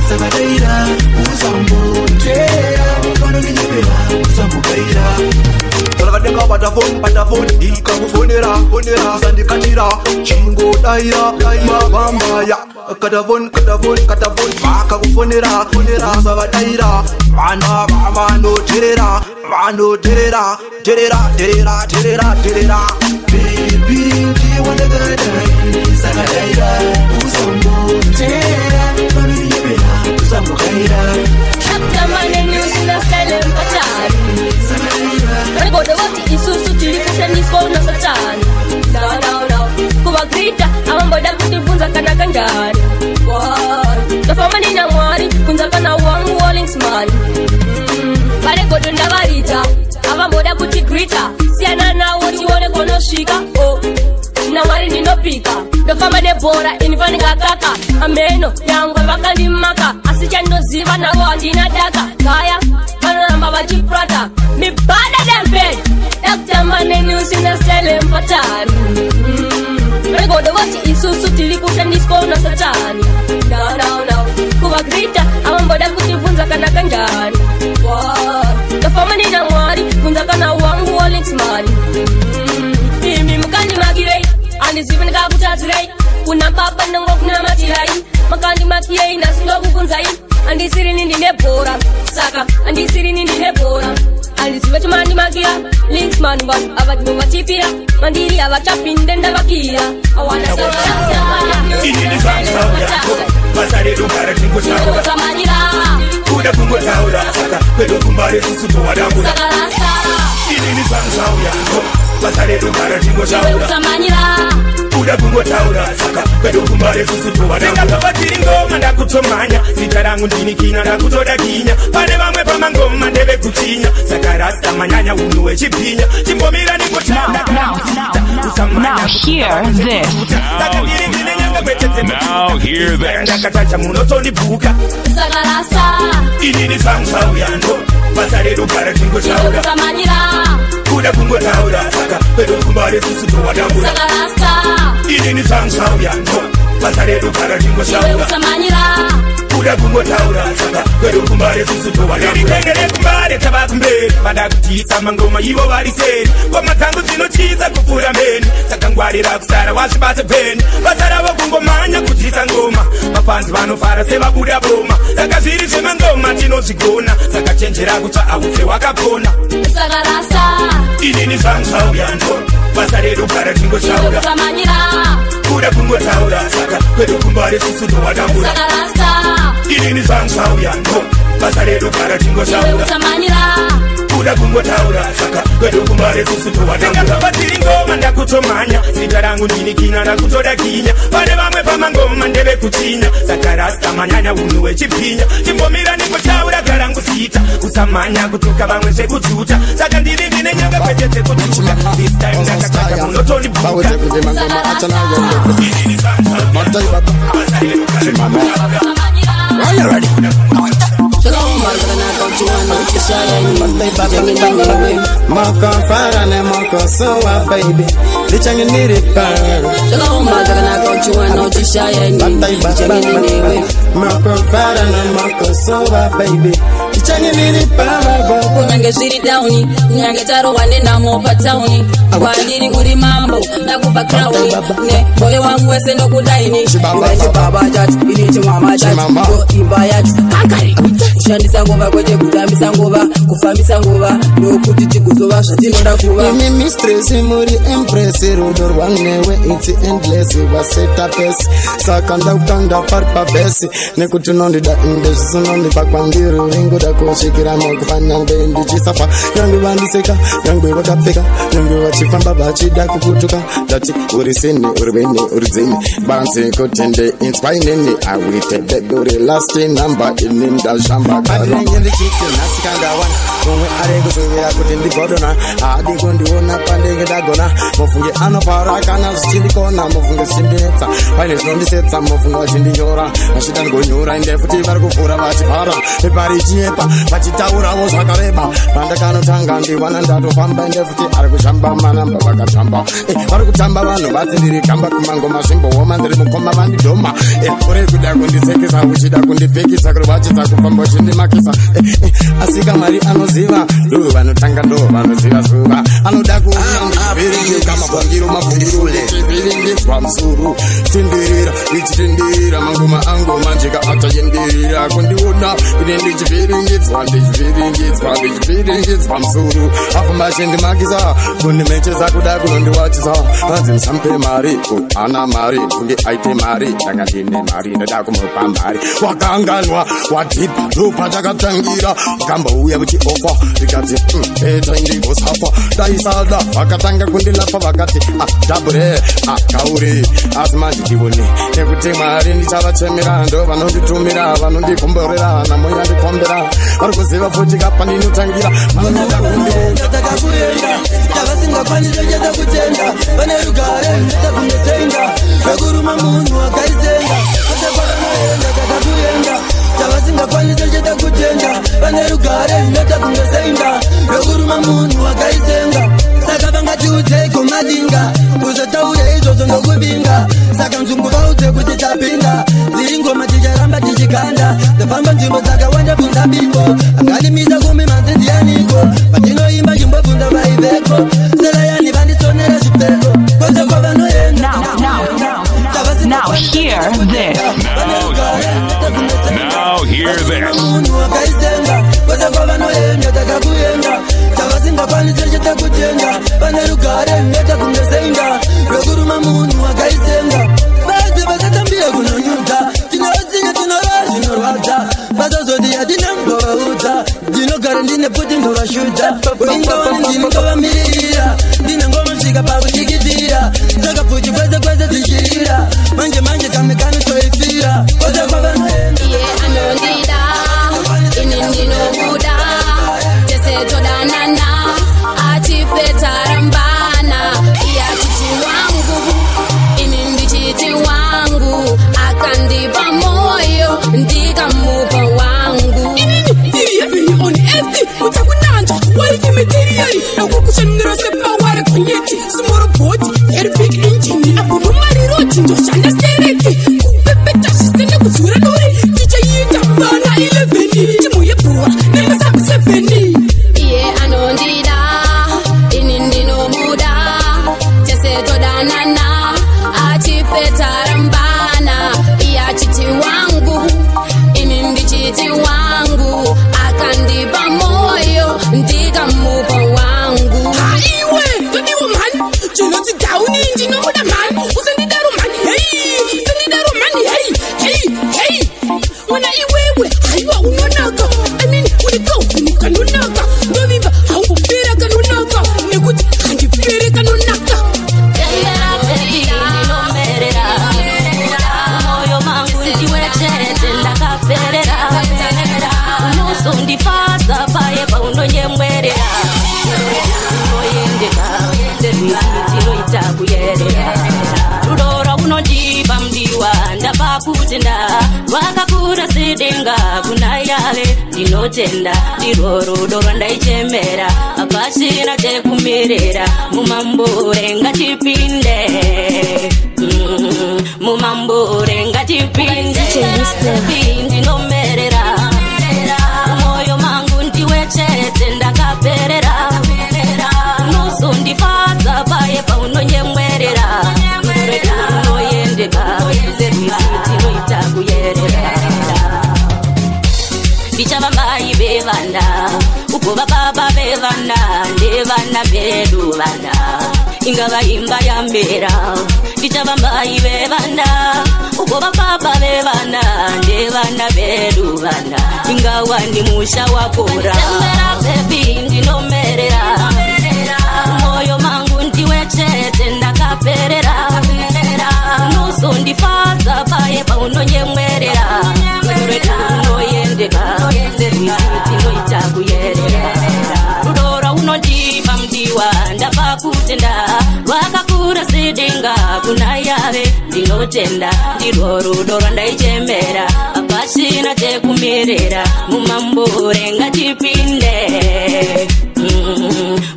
Sabadaira, usambo, patafoni ndikakufonera usandikatira chingodaira mabambaya katafoni vakakufonera usavadaira vana vanoterera baby ndiye wandakadai sakadaira uzambotera vanoniyevera uzambokaira isusu tilikutaniswa na satani kuvagrita avamboda kutibvunza kana kanjani tofamba nina mwari kunza kana wangu wallingsman varegodo ndavarita avamboda kutigrita siyana nawo tione konosvika na mwari ndinopika ndofamba nebhora inifanikakaka ameno yangwe vakandimaka asi chandoziva navo handina daka kaya vanoramba vachiprata mibada dembed ekutambaneni usina style mpatani regodo vati isusu tilikutaniswa na satani kuvagrita avamboda kutivunza kana kanjani ndofamba nina mwari kunza kana wangu wallingsman imi mukandimagirei andizivi ndikakutadzirai kuna baba nongo kuna matirai makandimakiyei nasindokubvunzai andisirini ndine bhora saka andisirini ndine bhora andizive chimandimakira linksman vanhu avadimo vatipira mandiri avachapinde ndavakira awanaaamanyira kuda kungotaura saka kwedokumbare susu towadambura inini zvanzvauya basa redu gara tingotaura kuda kungotaura saka kwedokumbare susu towadambura ngoma ndakutomanya zita rangu ndinikina ndakutoda kinya pane vamwe pamangoma ndeve kuchinya saka rasta manyanya unhu wechiphinya chimbomira ningotanda Now hear this. Now hear this. ndakatacha munotonibuka saka rasta inini zvanzvauya ndo basa redu gara tingotaura kuda kungotaura saka kwedokumbare susu towadambura inini zvanzvauya ndo basa redu gara tingotaura kuda kungotaura saka kwedokumbare susu towadambura kumbare tavakumberi vada kutiisa mangoma ivo vari seri ngoma dzangu dzinochiza kupfuura mbeni saka ngwarira kusara wazvibate bheni basa ravo kungomhanya kutiisa ngoma mafanzi vanofara sevabuda boma saka zviri zvemangoma tinozvigona saka chenjera kutsva aufe wakapona saka rasta inini zvanzvauya ndo basa redu gara tingotaura kuda kungotaura saka kwedokumbare susu towadambura inini zvanzvauya ndo basa redu gara tingotaura kuda kungotaura saka kwedokumbare susu towadambura ngoma ndakutomanya zita rangu ndinikina ndakutoda kinya pane vamwe pamangoma ndeve kuchinya saka rasta manyanya unhu wechiphinya chimbomira ningotaura garangu sita usamanya kutuka vamwe zvekujuta saka ndiri ndine nyanga kwete dzekutuka this time ndakataka munotonibuka Moko farane moko soa baby Lichangi niripa Moko farane moko soa baby Lichangi niripa Kunyange zviri downi Kunyange tarowa nenamo patauni Kwandiri uri mambo Nakupa crown Ne boyo wangu wese ndokudaini Iwe baba jatu Ili chimama jatu Imba yachu Kankari Kushandisa ngova kwete kutambisa ngova Kufambisa ngova Nokuti tikuzova zvatinoda kuva Imi mistress muri empress Rudo rwangewe it's endless Waseta pesi Saka ndaukanga parpa besi Nekuti nondida indesi Nondipa kwandiri Ringoda kushikira mokufanya nge ndichisafa Yangu vandiseka Yangu wakapeka Yangu wachifamba vachida kukutuka Dati uri sini uri weni uri zini Bansi kutende inspineni Awite beduri last number Ininda shamba Adirenge ndichiti nasikanga wana Mwe arego shuvira kuti ndigodona Adi kundiona pandenge dagona Mofunge anopara kana zichindikona Mofunge zichindinetsa Paine zvinondisetsa mofunge vachindinyora Vachida ngonyora inde futi vari kuvhura vachipara Pepari chinyepa vachitaurawo zvakareba Pandakanotanga ndiwana ndatofamba inde futi ari kushamba manamba vakatamba Vari kutamba vanhu vati ndiri gamba kumangoma zvimbooma ndiri mukoma vandidhoma uri kuda kunditsekesa uchida kundipekisa kuri vachidza kufamba uchindimakisa asi kamwari anoziva ndo vanotanga ndo vanoziva zuva anoda kuviringi kamafungiro mafungiro chiviringi pamusuru tindirira ichitendirira mangoma angu manjika achayendirira kundiona kuti ndichiviringidzwa pamusuru afamba achindimakisa kundimechesa kuda kunondiwachisa hanzi musampe mari ana mari kunge aite mari ndanga ndine mari ndoda kumupa mari wakanganwa wadhipa ndopatakatangira vakambouya vachiofa vikati beta indigosafa daisada vakatanga kundilapa vakati dabure kauri asi manje ndione nekuti mwari ndichavachemera ndo vanonditumira vanondikomborera namoya ndikombera vari kuziva futi kapa ndinotangira vanoda kunditakakuenda tavasingakwanisa cheta kutenda vane rugare netakungosenga vekuruma munhu akaisenga atakwaranoenda takakuenda tavasingakwanisa cheta kutenda vane rugare netakungosenga vekuruma munhu akaisenga saka vangatiudze komadinga uzotaure izvozvo ndokubinga saka nzungu vaudze kuti tapinda dziri ngoma ticharamba tichikanda ndofamba nzvimbo dzakawanda bvunza biko angalimisa kumi manzi ndianiko patinoimba chimbobvunza vaiveko selayani vandisonera zvipfeko kwose kwavanoenda Now hear this. Now hear this. munhu akaisenga kwose kwavanoenda takakuenda tavasingakwanisa chete kutenda vane rugare netakungosenga vekuruma munhu akaisenga vazi vasatambire kunonyudza tinovatsinga tinorova zvinorwadza vasazoti hatina ngovaudza ndinogara ndine pfuti ngovashudza ingavani ndinongovamirira ndine ngomasvika pakutikitira saka pfuti kwese kwese tichirira manje manje kame kanotoifira kwose kwavanoenda iye anondida ini ndinobuda tese todanana atifetarambana iye achiti wangu ini ndichiti wangu akandipa moyo ndikamupa wangu on earth utakunanja waikimiteriari akukushanira sepawara konyeti simoroboti very big engine akunomariroti ndoshanda stereki kupepeta zvisene kudzura dori tichaita vana 11 timu yebhora nemasabu 7 iye anondida ini ndinobuda tese todanana atifetarambana iye achiti wangu ini ndichiti wangu akandipa moyo ndikamupa wangu haiwe ndodiwo mani chinoti dhauni ndinobuda mani usandidaro mani hei usandidaro mani hei ona iwewe haiwa unonaka unikauni kanonaka ndovimba haungopera kanonaka nekuti handipere kanonaka moyo mangu ndiwechete ndakaperera unosondifasa paye paunonyemwerera unoyendeka servisitinoita kuyerera rudora unondipa mdiwa ndapakutenda rwakakura sedenga kuna yale ndinotenda ndirwo rudo rwandaichemera apachina chekumirira mumambure ngatipinde mumambure ngatipinde ndinomerera moyo mangu ndiwechete ndakaperera unosondifadza paye paunonyemwerera unoyendeka servisitinoita kuyerera ndichava mai vevana ugova baba vevana ndevana vedu vana ingava imba yambera ndichava mai vevana ugova baba vevana ndevana vedu vana ingawa ndi musha wakura sembera bebi ndinomerera moyo mangu ndiwechete ndakaperera unosondifadza paye paunonyemwerera unoyendeka servisitinoita kuyerera rudora unondipa mdiwa ndapakutenda rwakakura sedenga kuna yave ndinotenda ndirwo rudo rwandaichemera apachina chekumirira mumambure ngatipinde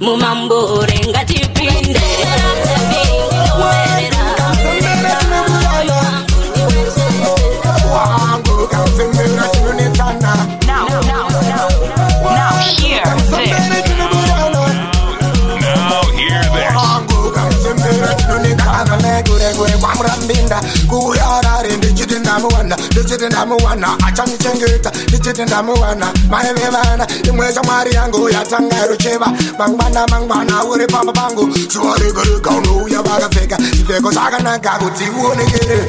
mumambure ngatipinde kuyarare ndichiti ndamuwana ndichiti ndamuwana achanichengeta ndichiti ndamuwana maevevana imwe shamwari yangu yatanga rucheva mangwana uri pamba pangu suwaregarega unouya vakapfeka zvipfeko zvakanaka kuti uonekere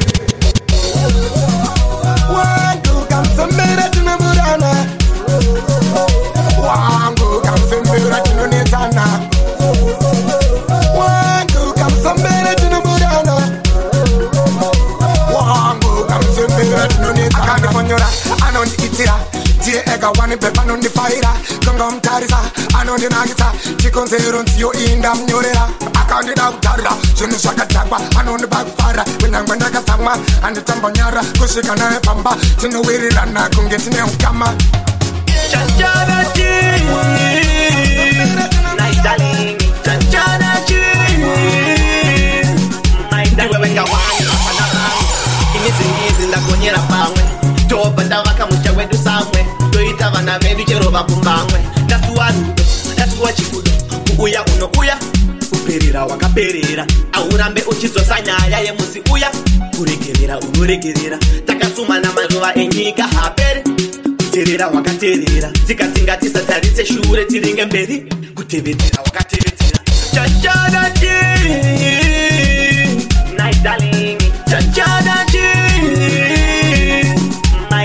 wangu kamsembera tinomurana wangu kamsembera tinonetsana wangu kamsembera tinomurana wangu kamsembera tinonetsana akandifonyora anondiitira tie ega wani pepa nondifaira kongomtarisa anondinakisa chikonzero nziyo indamnyorera akandida kutarira zvinhu zvakadhakwa anondiba kufara kunyange ndakatsamwa anditambonyara kusvika naye pamba tinowirirana kunge tine ukama inizingizi ndakonyera pamwe toba ndavaka musha wedu samwe toita vana vedu chero vakumbamwe ndasuwa rudo ndasuwa chikudo kuuya unouya kuperera wakaperera aurambe uchizosa nyaya yemusi uya kuregerera unoregerera takasumana mazuva enyika hapere kuterera wakaterera tikatingatisatarise shure tiringe mberi kutevetera wakatevetera chachadachi night darling chachadachi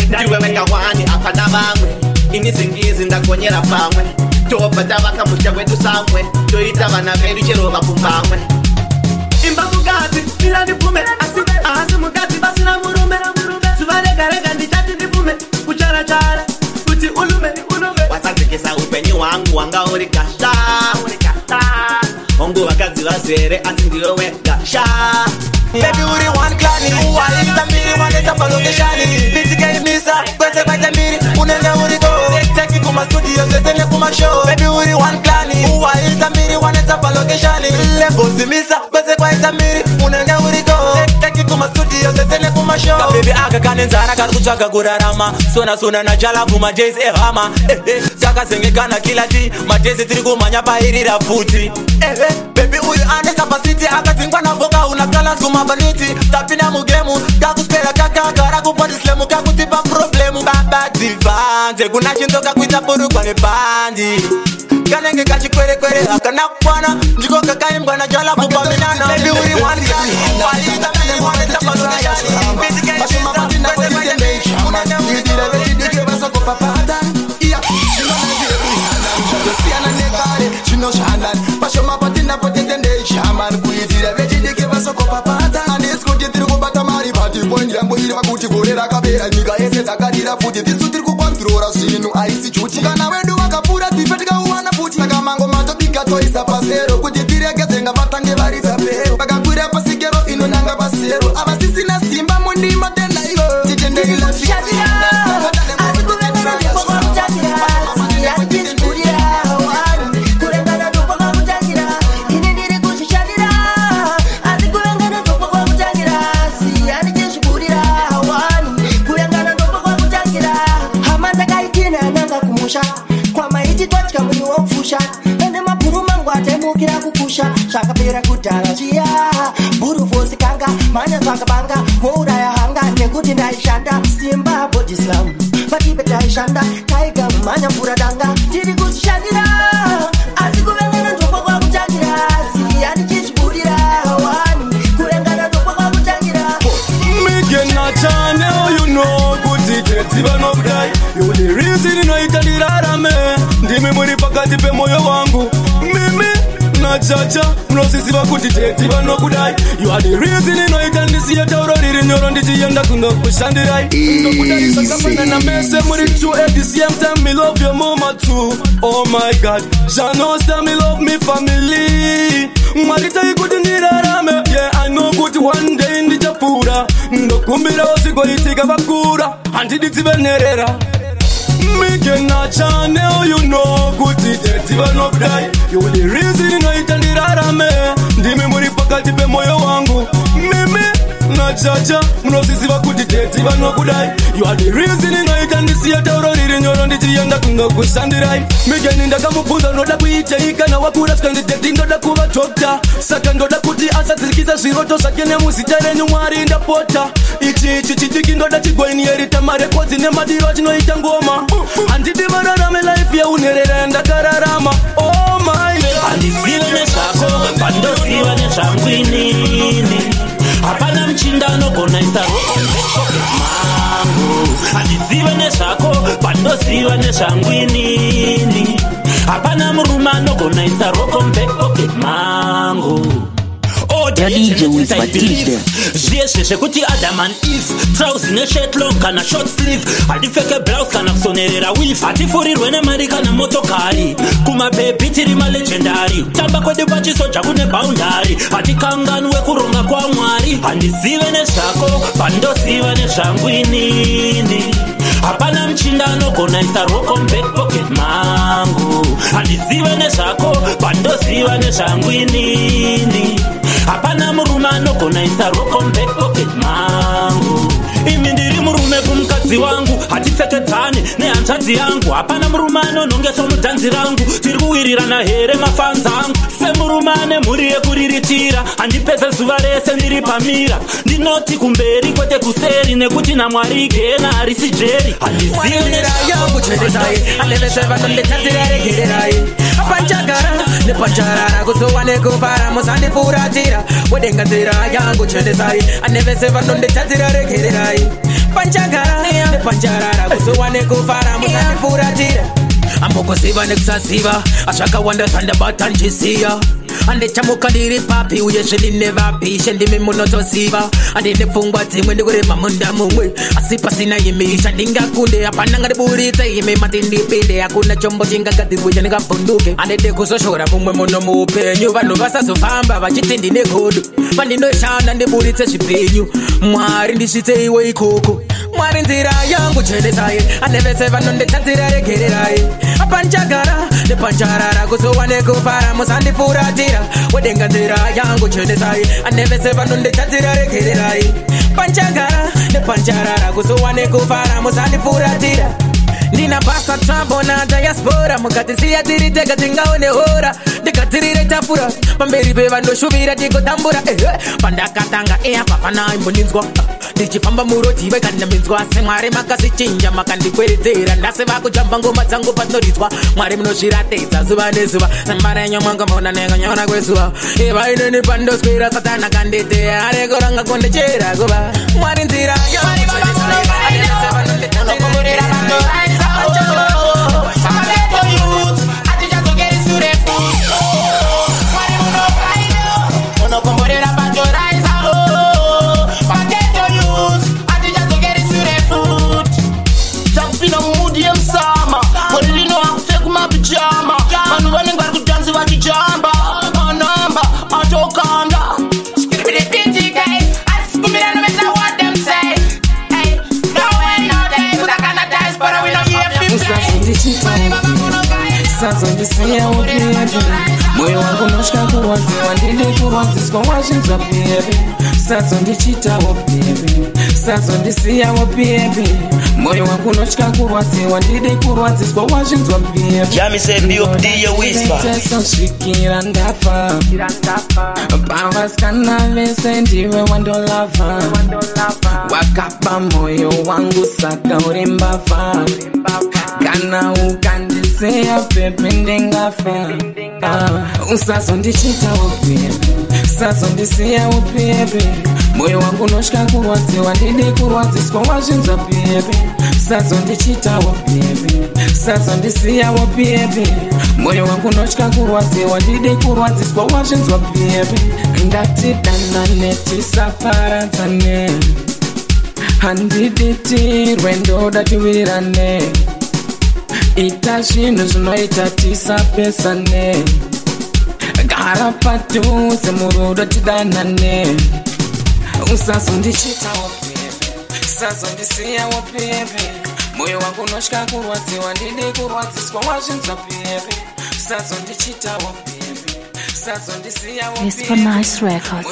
ndiweweka wani apana vamwe inizingizi ndakonyera pamwe toba tavaka musha wedu samwe toita vana vedu chero vakumbamwe imba mukadzi ilandipume asi mukadzi vasina murume zuvaregarega ndichati ndipume kucharachara kuti ulume wasadzikisa upenyu hwangu wanga uri gasha ongu vakadzi vazere asi ndiyo wegasha Baby uri one clan uwaita mbiri waneta palokeshani bitikeimisa kwese kwete mbiri unenge uri go teki kuma studio zezene kuma show Baby uri one clan uwaita mbiri waneta palokeshani levozimisa kwese kwete mbiri unenge uri go teki kuma studio zezene kuma show Ka baby aka kanenzara kari kutsvaga kurarama sona na jalavu majezi ehama takazengekana kila ti majezi tiri kumhanya pairira futi Baby uyu anesa pasiti akadzingwa navoka unakala kumabaniti tapina mugemu kakuspera kakagara kupodislemu kakutipa problemu baba divanze kuna chinto kakuita purukwa nebandi kanenge kachikwerekwere akana kukwana ndiko kakaimbwa na jalavu paminana Baby uri wanikani walita mene mwaneta palonashani Bashumapatina kwetitendei unanya uitire vechidike vasoko papata Iya, Yosiana nekare, chino shandan Bashumapatina kwetitendei shaman Kuitire vechidike vasoko papata Andiskuti tiri kubata mari pati Poindi yangu iri vakuti gore rakapera Nyika yese dzakadira futi Tisu tiri kukontrora zvinhu aisi chuti Kana wedu wakapura tife tikauwana futi Saka mango matobika toisa pasero Kuti tiregedzenga vatange varisa pero Vakakwira pasikero inonanga pasero Avasisina simba mundima tenda iyo Titendei lafika kwa maiti twachika mwini wopfusha ende mapuru mangu atemukira kukusha zvakapera kudhara zviya bhuruvosi kanga manya zvakabanga mouraya hanga nekuti ndaishanda simba bodislam patipe taishanda taiga manya mvura danga tiri kuzvishandira asi kuvengana ndokwa kwakutangira siya ndichizvibudira wani kuvengana ndokwa kwakutangira Migena chane you know kuti tedziva nokudai you the reason inoita ndirarame ndimi muri pakati pemoyo wangu mimi nachacha munosisiva kuti tedziva nokudai you are the reason inoita ndisiye tauro riri nyoro ndichienda kunokushandirai ndokudarisa kafanana mese muri two at the same time me love your mama too oh my god janosta me love me family mwaritai kuti ndirarame yeah I know kuti one day ndichapura ndokumbira usigoitika vakura handidi dzivenerera Migena chane you know kuti tedziva nokudai you the reason inoita ndirarame ndimi muri pakati pemoyo wangu mimi nachacha munosiziva kuti teti vanokudai. You are the reason ingaita ndisiya tauro riri nyoro ndichiyenda kungokushandirai. Migeni ndakamubvunza ndoda kuiteika nawakura sikanditeti ndoda kuva dokta. Saka ndoda kuti asadzikisa zviroto zvake nemuzita renyu Mwari ndapota. Ichi chidiki ndoda chigoinierita marekodzi nemadiro achinoita ngoma. Handidi vararame life yaunherera ndakararama. Oh my God. Handisiwe nezvako pandoziva nezvangu inini. Hapana mchinda anogona isa roko pocket mangu. Handisiwe nezvako pandoziva nezvangu inini. Hapana murume anogona isa roko pocket mangu. Your DJ will teach them. Zveshe zvekuti Adam and Eve, trouser ne shirt long kana short sleeve, handipfeke blouse kana kusonerera weave, hatifurirwe nemari kana motokari, kuma baby tiri ma legendary, tamba kwedu pachisoja kune boundary, hatikanganwe kuronga kwa Mwari. Handisive nezvako pandoziva nezvangu inini. Hapana mchinda anogona isa roko back pocket mangu. Handisive nezvako pandoziva nezvangu inini. Hapana murume anogona isa roko back pocket mangu. Imi ndiri murume kumukadzi wangu, hatipfekedzane nehanzvadzi yangu. Hapana murume anonongesa mudhanzi rangu, tiri kuwirirana here mafanzi angu. Semurume ane mhuri yekuriritira, handipedze zuva rese ndiri pamira. Ndinoti kumberi kwete kuseri, nekuti naMwari igena harisi jeri. Handisiwe yangu chendesai, aneveseva kondetadzira regererai. Panchagara nepacharara kuzowa nekufara musandifuratira. Wedenga nzira yangu chendesai, aneveseva kondetadzira regererai. Panchagara nepacharara kuzowa nekufara musandifuratira. Ambokuziva nekusaziva, achakawanda pandabata nchisiya. Andichamuka ndiri papi uyezve ndinevapishe ndimi munotoziva. Andine pfungwa dzimwe ndikurema munda mumwe, asi pasina imi chandingakunde. Hapana ngadiburitse imi mati ndipinde, hakuna chombo chingagadzirwe chandingavhunduke. Andide kuzoshora mumwe muno muupenyu, vanhu vasazofamba vachiti ndine godo. Pandinoshanda ndiburitse zvipenyu, Mwari ndisvitse iwe ikoko. Mwari nzira yangu chendesai, anevese vanonditadzira regererai. Panchagara nepancharara kuzowa nekufara musandifuratira. Wedenga nzira yangu chendesai, anevese vanonditadzira regererai. Panchagara nepancharara kuzowa nekufara musandifuratira. Ndina basa trambo na diaspora, mukatisiya tiri tega tingaone hora. Ndikatirire tafura pamberi pevandoshuvira tigodambura. Pandakatanga papana imbondinzwa, ndichifamba muroti vekandaminzwa. seMwari makasichinja makandikweredzera, ndaseva kujamba ngoma dzangu patinoridzwa. Mwari munozviratidza zuva nezuva, sambara yenyu mwanga mona nekanyora kwezuva. Ivaineni pandoswera Satana kanditeya, arekoranga kondichera kuva. Mwari nzira Sazondisiya upiyepi, moyo wangu nosvika kurwadziwa, ndide kurwadziswa wazvinzwa piyepi. Sazondichita upiyepi, sazondisiya upiyepi, moyo wangu nosvika kurwadziwa, ndide kurwadziswa wazvinzwa piyepi. Tesosvikira ndafa, pavasikana vese ndiwe wandolava. Wakapa moyo wangu saka uri mbavha, kana ukandisiya pepe ndingafa. Usazondichita upiyepi, sazondisiya upiyepi, moyo wangu nosvika kurwadziwa, ndide kurwadziswa wazvinzwa piyepi. Sazondichita upiyepi, sazondisiya upiyepi, moyo wangu nosvika kurwadziwa, ndide kurwadziswa wazvinzwa piyepi. Ngatidanane tisaparadzane, handiditi rwendo datiwirirane. Ita zvinhu zvinoita tisapesane, gara padhuze murudo tidanane. Usazondichita upiyepi, sazondisiya upiyepi, moyo wangu unosvika kurwadziwa, ndide kurwadziswa wazvinzwa piyepi. Sazondichita upiyepi, Whisper Nice Records.